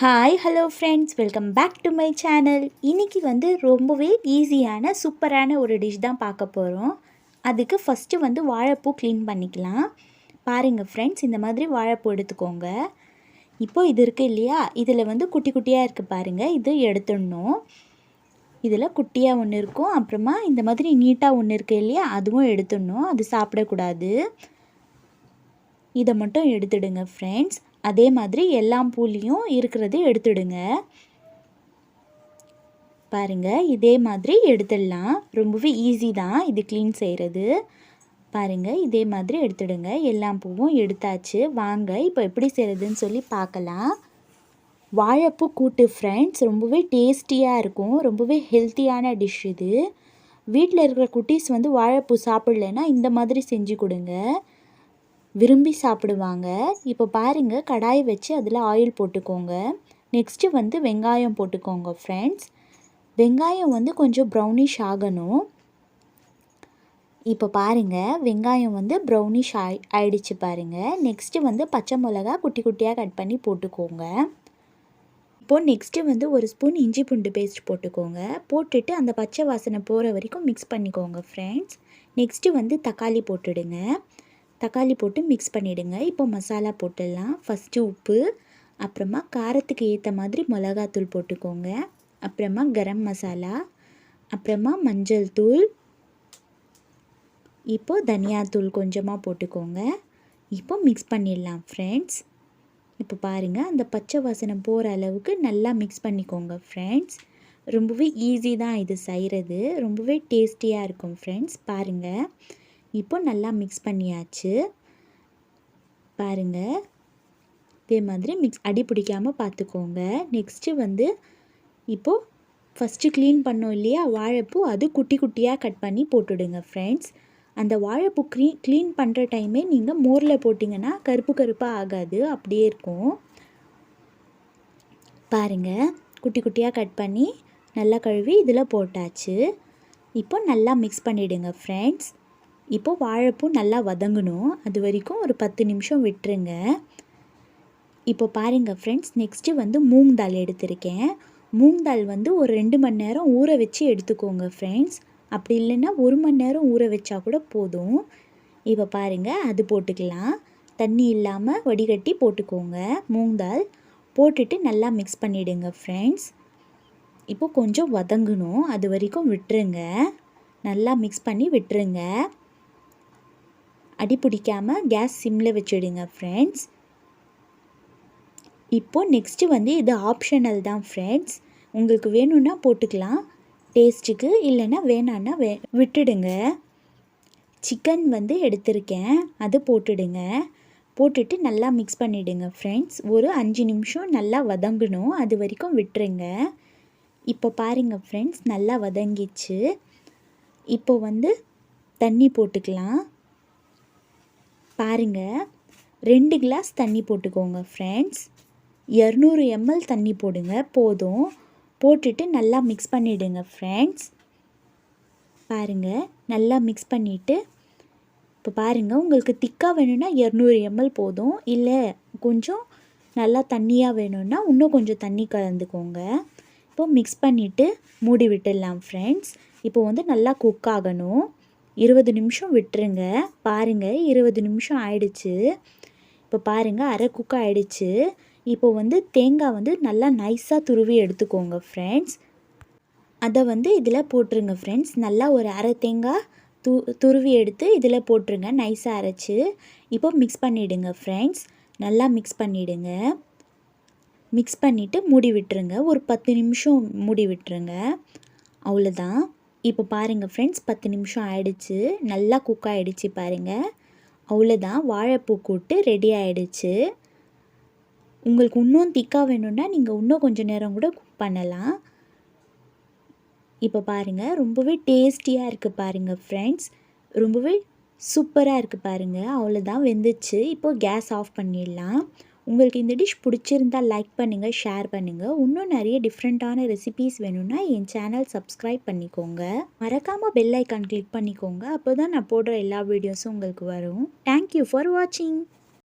Hi hello friends, welcome back to my channel. இன்றைக்கி ரொம்பவே ஈஸியான சூப்பரான ஒரு டிஷ் தான் பார்க்க போகிறோம். அதுக்கு ஃபஸ்ட்டு வாழைப்பூ க்ளீன் பண்ணிக்கலாம். பாருங்கள் ஃப்ரெண்ட்ஸ், இந்த மாதிரி வாழைப்பூ எடுத்துக்கோங்க. இப்போது இது இருக்குது இல்லையா, இதில் குட்டி குட்டியாக இருக்குது பாருங்கள், இது எடுத்துடணும். இதில் குட்டியாக ஒன்று இருக்கும், அப்புறமா இந்த மாதிரி நீட்டாக ஒன்று இருக்குது இல்லையா, அதுவும் எடுத்துடணும். அது சாப்பிடக்கூடாது. இதை மட்டும் எடுத்துடுங்க ஃப்ரெண்ட்ஸ். அதே மாதிரி எல்லா பூலையும் இருக்கிறது எடுத்துடுங்க. பாருங்கள், இதே மாதிரி எடுத்துடலாம். ரொம்பவே ஈஸி தான் இது க்ளீன் செய்கிறது. பாருங்கள், இதே மாதிரி எடுத்துடுங்க. எல்லா பூவும் எடுத்தாச்சு. வாங்க இப்போ எப்படி செய்கிறதுன்னு சொல்லி பார்க்கலாம். வாழைப்பூ கூட்டு ஃப்ரெண்ட்ஸ், ரொம்பவே டேஸ்டியாக இருக்கும். ரொம்பவே ஹெல்த்தியான டிஷ் இது. வீட்டில் இருக்கிற குட்டீஸ் வாழைப்பூ சாப்பிட்லன்னா இந்த மாதிரி செஞ்சு கொடுங்க, விரும்பி சாப்பிடுவாங்க. இப்போ பாருங்கள், கடாய் வச்சு அதில் ஆயில் போட்டுக்கோங்க. நெக்ஸ்ட்டு வெங்காயம் போட்டுக்கோங்க ஃப்ரெண்ட்ஸ். வெங்காயம் கொஞ்சம் ப்ரௌனிஷ் ஆகணும். இப்போ பாருங்கள், வெங்காயம் ப்ரௌனிஷ் ஆயிடுச்சு பாருங்கள். நெக்ஸ்ட்டு பச்சை மிளகா குட்டி குட்டியாக கட் பண்ணி போட்டுக்கோங்க. இப்போது நெக்ஸ்ட்டு ஒரு ஸ்பூன் இஞ்சி பூண்டு பேஸ்ட் போட்டுக்கோங்க. போட்டுட்டு அந்த பச்சை வாசனை போகிற வரைக்கும் மிக்ஸ் பண்ணிக்கோங்க ஃப்ரெண்ட்ஸ். நெக்ஸ்ட்டு தக்காளி போட்டுடுங்க. தக்காளி போட்டு மிக்ஸ் பண்ணிவிடுங்க. இப்போ மசாலா போட்டுடலாம். ஃபஸ்ட்டு உப்பு, அப்புறமா காரத்துக்கு ஏற்ற மாதிரி மிளகாத்தூள் போட்டுக்கோங்க. அப்புறமா கரம் மசாலா, அப்புறமா மஞ்சள் தூள், இப்போது தனியாத்தூள் கொஞ்சமாக போட்டுக்கோங்க. இப்போ மிக்ஸ் பண்ணிடலாம் ஃப்ரெண்ட்ஸ். இப்போ பாருங்கள், அந்த பச்சை வாசனை போகிற அளவுக்கு நல்லா மிக்ஸ் பண்ணிக்கோங்க ஃப்ரெண்ட்ஸ். ரொம்பவே ஈஸி தான் இது செய்கிறது. ரொம்பவே டேஸ்டியாக இருக்கும் ஃப்ரெண்ட்ஸ். பாருங்கள், இப்போ நல்லா மிக்ஸ் பண்ணியாச்சு. பாருங்கள், இதே மாதிரி அடி பிடிக்காமல் பார்த்துக்கோங்க. நெக்ஸ்ட்டு இப்போது ஃபஸ்ட்டு க்ளீன் பண்ணோம் இல்லையா வாழைப்பூ, அது குட்டி குட்டியாக கட் பண்ணி போட்டுடுங்க ஃப்ரெண்ட்ஸ். அந்த வாழைப்பூ க்ளீன் பண்ணுற டைமே நீங்கள் மோரில் போட்டிங்கன்னா கருப்பு கருப்பாக ஆகாது, அப்படியே இருக்கும். பாருங்கள், குட்டி குட்டியாக கட் பண்ணி நல்லா கழுவி இதில் போட்டாச்சு. இப்போ நல்லா மிக்ஸ் பண்ணிவிடுங்க ஃப்ரெண்ட்ஸ். இப்போது வாழைப்பூ நல்லா வதங்கணும். அது வரைக்கும் ஒரு 10 நிமிஷம் விட்டுருங்க. இப்போ பாருங்கள் ஃப்ரெண்ட்ஸ், நெக்ஸ்ட்டு மூங் தால் எடுத்திருக்கேன். மூங் தால் ஒரு 2 மணி நேரம் ஊற வச்சு எடுத்துக்கோங்க ஃப்ரெண்ட்ஸ். அப்படி இல்லைன்னா 1 மணி நேரம் ஊற வச்சா கூட போதும். இப்போ பாருங்கள், அது போட்டுக்கலாம். தண்ணி இல்லாமல் வடிகட்டி போட்டுக்கோங்க மூங் தால். போட்டுட்டு நல்லா மிக்ஸ் பண்ணிவிடுங்க ஃப்ரெண்ட்ஸ். இப்போது கொஞ்சம் வதங்கணும், அது வரைக்கும் விட்டுருங்க. நல்லா மிக்ஸ் பண்ணி விட்டுருங்க. அடி பிடிக்காமல் கேஸ் சிம்மில் வச்சுடுங்க ஃப்ரெண்ட்ஸ். இப்போது நெக்ஸ்ட்டு இது ஆப்ஷனல் தான் ஃப்ரெண்ட்ஸ். உங்களுக்கு வேணும்னா போட்டுக்கலாம் டேஸ்ட்டுக்கு, இல்லைன்னா வேணான்னா விட்டுடுங்க. சிக்கன் எடுத்திருக்கேன், அது போட்டுடுங்க. போட்டுட்டு நல்லா மிக்ஸ் பண்ணிவிடுங்க ஃப்ரெண்ட்ஸ். ஒரு 5 நிமிஷம் நல்லா வதங்கணும், அது வரைக்கும் விட்டுருங்க. இப்போ பாருங்கள் ஃப்ரெண்ட்ஸ், நல்லா வதங்கிச்சு. இப்போ தண்ணி போட்டுக்கலாம். பாருங்கள், 2 கிளாஸ் தண்ணி போட்டுக்கோங்க ஃப்ரெண்ட்ஸ். 200 ml தண்ணி போடுங்க, போதும். போட்டுட்டு நல்லா மிக்ஸ் பண்ணிவிடுங்க ஃப்ரெண்ட்ஸ். பாருங்கள், நல்லா மிக்ஸ் பண்ணிவிட்டு இப்போ பாருங்கள், உங்களுக்கு திக்காக வேணும்னா 200 ml போதும். இல்லை கொஞ்சம் நல்லா தண்ணியாக வேணும்னா இன்னும் கொஞ்சம் தண்ணி கலந்துக்கோங்க. இப்போது மிக்ஸ் பண்ணிவிட்டு மூடி விட்டுடலாம் ஃப்ரெண்ட்ஸ். இப்போ நல்லா குக் ஆகணும். 20 நிமிஷம் விட்டுருங்க. பாருங்கள், 20 நிமிஷம் ஆயிடுச்சு. இப்போ பாருங்கள், அரை குக் ஆகிடுச்சு. இப்போ தேங்காய் நல்லா நைஸாக துருவி எடுத்துக்கோங்க ஃப்ரெண்ட்ஸ். அதை இதில் போட்டுருங்க ஃப்ரெண்ட்ஸ். நல்லா ஒரு அரை தேங்காய் துருவி எடுத்து இதில் போட்டுருங்க, நைஸாக அரைச்சி. இப்போ மிக்ஸ் பண்ணிவிடுங்க ஃப்ரெண்ட்ஸ். நல்லா மிக்ஸ் பண்ணிவிடுங்க. மிக்ஸ் பண்ணிவிட்டு மூடி விட்டுருங்க. ஒரு 10 நிமிஷம் மூடி விட்டுருங்க, அவ்வளோதான். இப்போ பாருங்கள் ஃப்ரெண்ட்ஸ், 10 நிமிஷம் ஆயிடுச்சு. நல்லா குக் ஆகிடுச்சு பாருங்கள். அவ்வளோதான், வாழைப்பூ கூட்டு ரெடி ஆகிடுச்சு. உங்களுக்கு இன்னும் திக்காக வேணும்னா நீங்கள் இன்னும் கொஞ்சம் நேரம் கூட குக் பண்ணலாம். இப்போ பாருங்கள், ரொம்பவே டேஸ்டியாக இருக்குது பாருங்கள் ஃப்ரெண்ட்ஸ். ரொம்பவே சூப்பராக இருக்குது பாருங்கள். அவ்வளோதான், வெந்துச்சு. இப்போது கேஸ் ஆஃப் பண்ணிடலாம். உங்களுக்கு இந்த டிஷ் பிடிச்சிருந்தால் லைக் பண்ணுங்கள், ஷேர் பண்ணுங்கள். இன்னும் நிறைய டிஃப்ரெண்ட்டான ரெசிபீஸ் வேணும்னா என் சேனல் சப்ஸ்கிரைப் பண்ணிக்கோங்க. மறக்காமல் பெல் ஐக்கான் கிளிக் பண்ணிக்கோங்க. அப்போ தான் நான் போடுற எல்லா வீடியோஸும் உங்களுக்கு வரும். தேங்க்யூ ஃபார் வாட்சிங்.